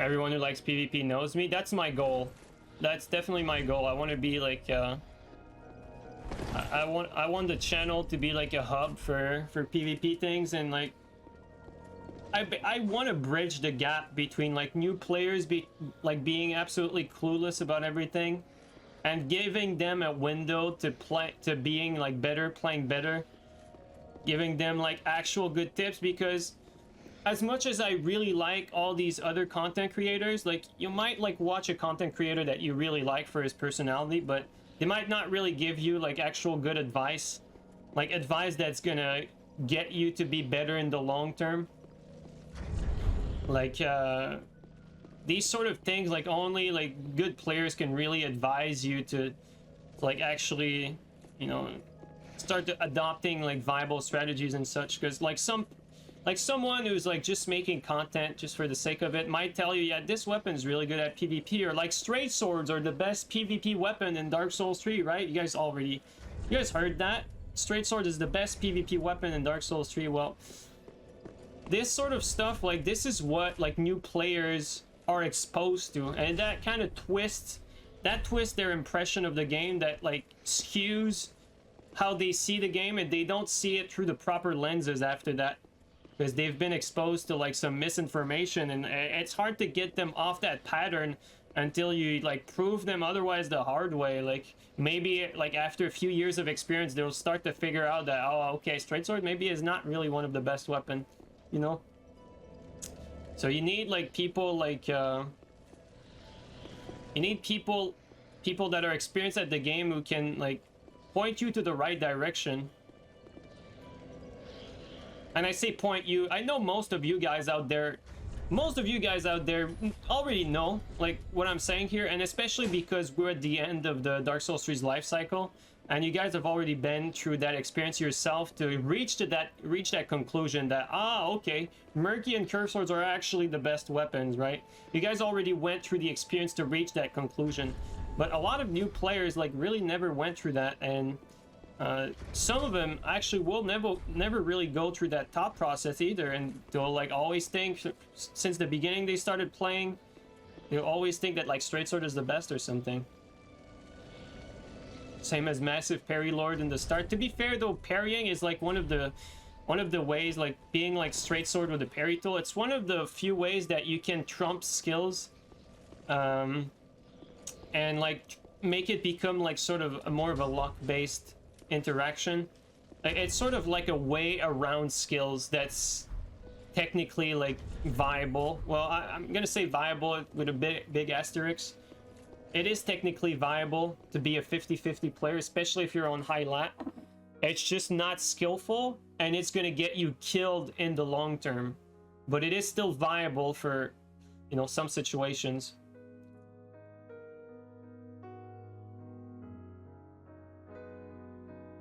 Everyone who likes PvP knows me. That's my goal. That's definitely my goal. I want to be like I want the channel to be like a hub for PvP things, and like I want to bridge the gap between like new players being absolutely clueless about everything and giving them a window to play, to being like better, playing better, giving them like actual good tips. Because as much as I really like all these other content creators, like you might like watch a content creator that you really like for his personality, but they might not really give you like actual good advice, like advice that's gonna get you to be better in the long term. Like these sort of things, like only like good players can really advise you to like actually, you know, start adopting like viable strategies and such. Because like someone who's like just making content just for the sake of it might tell you, yeah, this weapon's really good at PvP, or like straight swords are the best PvP weapon in Dark Souls 3, right? You guys heard that? Straight sword is the best PvP weapon in Dark Souls 3. Well, this sort of stuff, like this is what like new players are exposed to, and that kind of twists their impression of the game, that like skews how they see the game, and they don't see it through the proper lenses after that, because they've been exposed to like some misinformation, and it's hard to get them off that pattern until you like prove them otherwise the hard way. Like maybe like after a few years of experience they'll start to figure out that, oh, okay, straight sword maybe is not really one of the best weapon, you know. So you need like people like you need people that are experienced at the game who can like point you to the right direction. And I say point you, I know most of you guys out there already know like what I'm saying here, and especially because we're at the end of the Dark Souls 3's life cycle, and you guys have already been through that experience yourself to reach that conclusion that, okay, Murky and Curve Swords are actually the best weapons, right? You guys already went through the experience to reach that conclusion. But a lot of new players like really never went through that, and some of them actually will never really go through that thought process either, and they'll like always think, since the beginning they started playing, they'll always think that like straight sword is the best or something. Same as massive parry lord in the start. To be fair though, parrying is like one of the ways, like being like straight sword with a parry tool, it's one of the few ways that you can trump skills and like make it become like sort of a more of a luck based interaction. It's sort of like a way around skills that's technically like viable. Well, I'm gonna say viable with a big asterisk. It is technically viable to be a 50-50 player, especially if you're on high lat. It's just not skillful, and it's gonna get you killed in the long term. But it is still viable for, you know, some situations.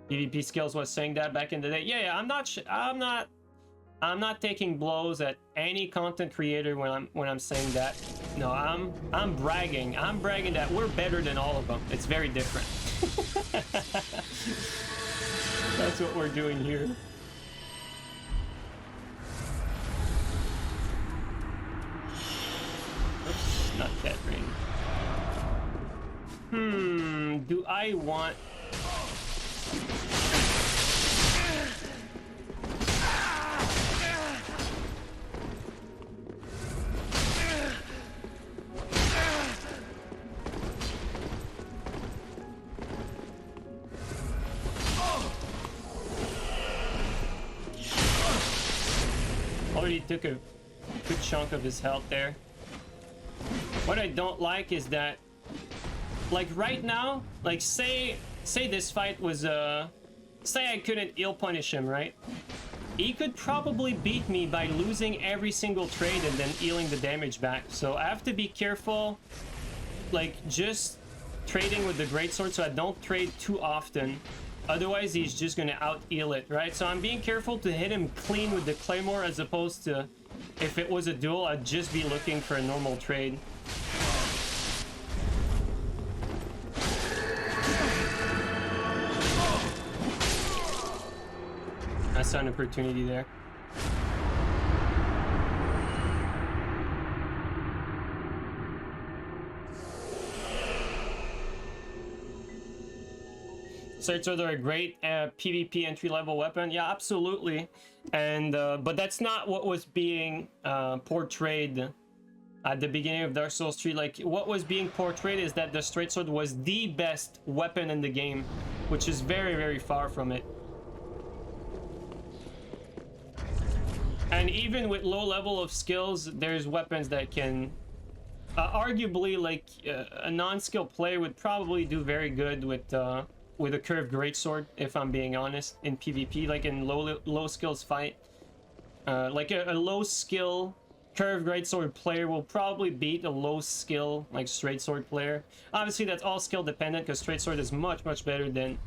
PvP skills was saying that back in the day. Yeah, I'm not taking blows at any content creator when I'm saying that. No, I'm bragging. I'm bragging that we're better than all of them. It's very different. That's what we're doing here. Oops, not that ring. Do I want... Already took a good chunk of his health there. What I don't like is that, like right now, like say this fight was say I couldn't ill punish him, right? He could probably beat me by losing every single trade and then healing the damage back. So I have to be careful, like just trading with the greatsword, so I don't trade too often. Otherwise, he's just gonna out-heal it, right? So I'm being careful to hit him clean with the claymore, as opposed to, if it was a duel, I'd just be looking for a normal trade. I saw an opportunity there. Straight swords are a great PvP entry-level weapon. Yeah, absolutely. And but that's not what was being portrayed at the beginning of Dark Souls 3. Like, what was being portrayed is that the straight sword was the best weapon in the game, which is very, very far from it. And even with low level of skills, there's weapons that can arguably, like, a non-skilled player would probably do very good with a curved greatsword, if I'm being honest, in PvP. Like in low skills fight, like a low skill curved greatsword player will probably beat a low skill like straight sword player. Obviously that's all skill dependent, because straight sword is much better than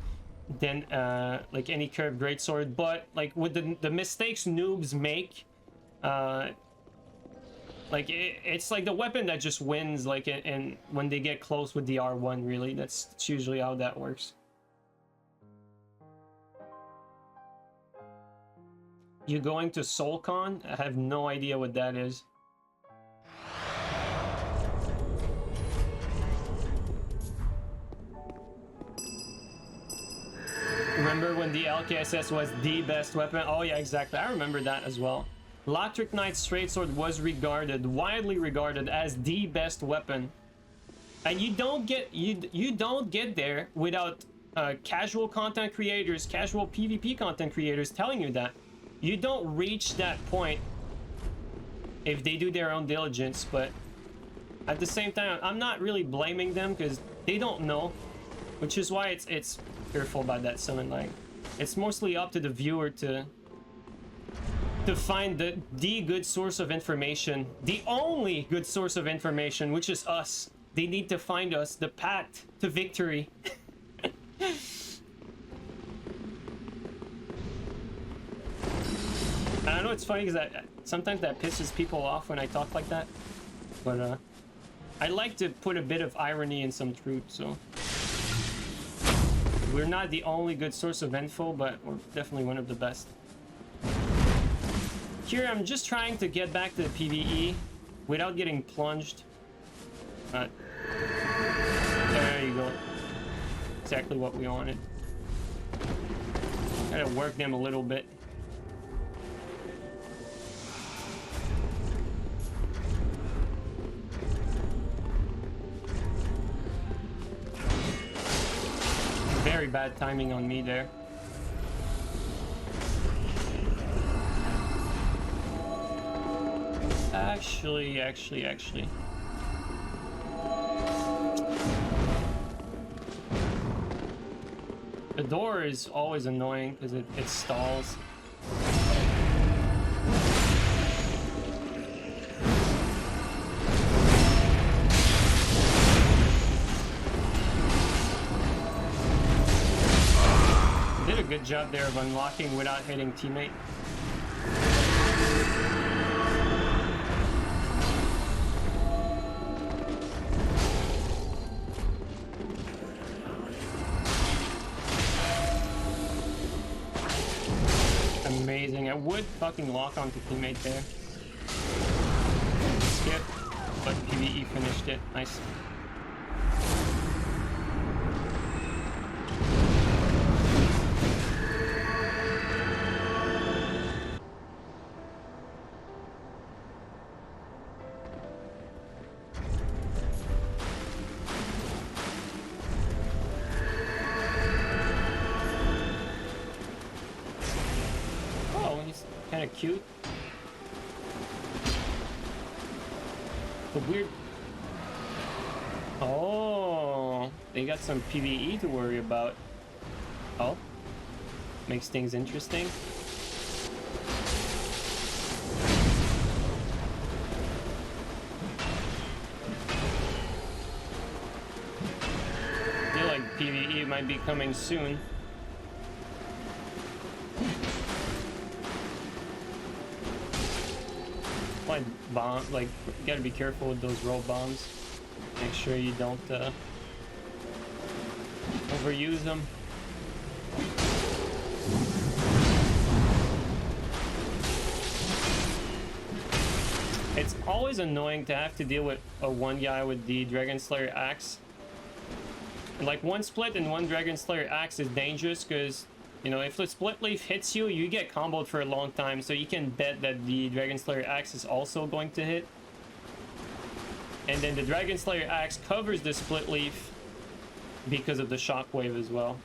like any curved greatsword. But like with the mistakes noobs make, like it's like the weapon that just wins, like, and when they get close with the R1, really, that's usually how that works. You going to SoulCon? I have no idea what that is. Remember when the LKSS was the best weapon? Oh yeah, exactly. I remember that as well. Lothric Knight's straight sword was widely regarded as the best weapon. And you don't get there without casual content creators, casual PvP content creators telling you that. You don't reach that point if they do their own diligence. But at the same time, I'm not really blaming them, because they don't know, which is why it's fearful about that summon. Like, it's mostly up to the viewer to find the good source of information, the only good source of information, which is us. They need to find us, the path to victory. I know it's funny because sometimes that pisses people off when I talk like that, but I like to put a bit of irony and some truth. So we're not the only good source of info, but we're definitely one of the best. Here I'm just trying to get back to the PvE without getting plunged. There you go. Exactly what we wanted. Gotta work them a little bit. Very bad timing on me there. Actually. The door is always annoying because it stalls. Did a good job there of unlocking without hitting teammate. Amazing. I would fucking lock onto teammate there. Skip, but PvE finished it. Nice. Cute. The weird. Oh, they got some PvE to worry about. Oh, makes things interesting. I feel like PvE might be coming soon. Bomb, like, you gotta be careful with those roll bombs. Make sure you don't overuse them. It's always annoying to have to deal with one guy with the Dragon Slayer axe, And like one split and one Dragon Slayer axe is dangerous because, you know, if the split leaf hits you, you get comboed for a long time. So you can bet that the Dragon Slayer axe is also going to hit. And then the Dragon Slayer axe covers the split leaf because of the shockwave as well.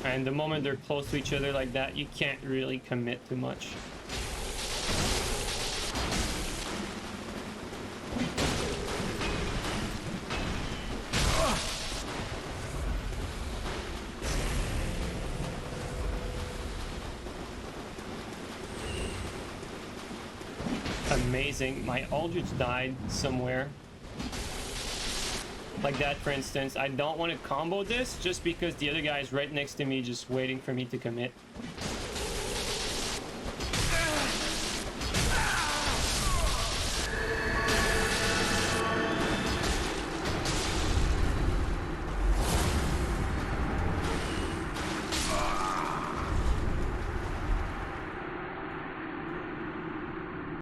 And the moment they're close to each other like that, you can't really commit too much. Amazing. My Aldrich died somewhere. Like that, for instance. I don't want to combo this just because the other guy is right next to me just waiting for me to commit.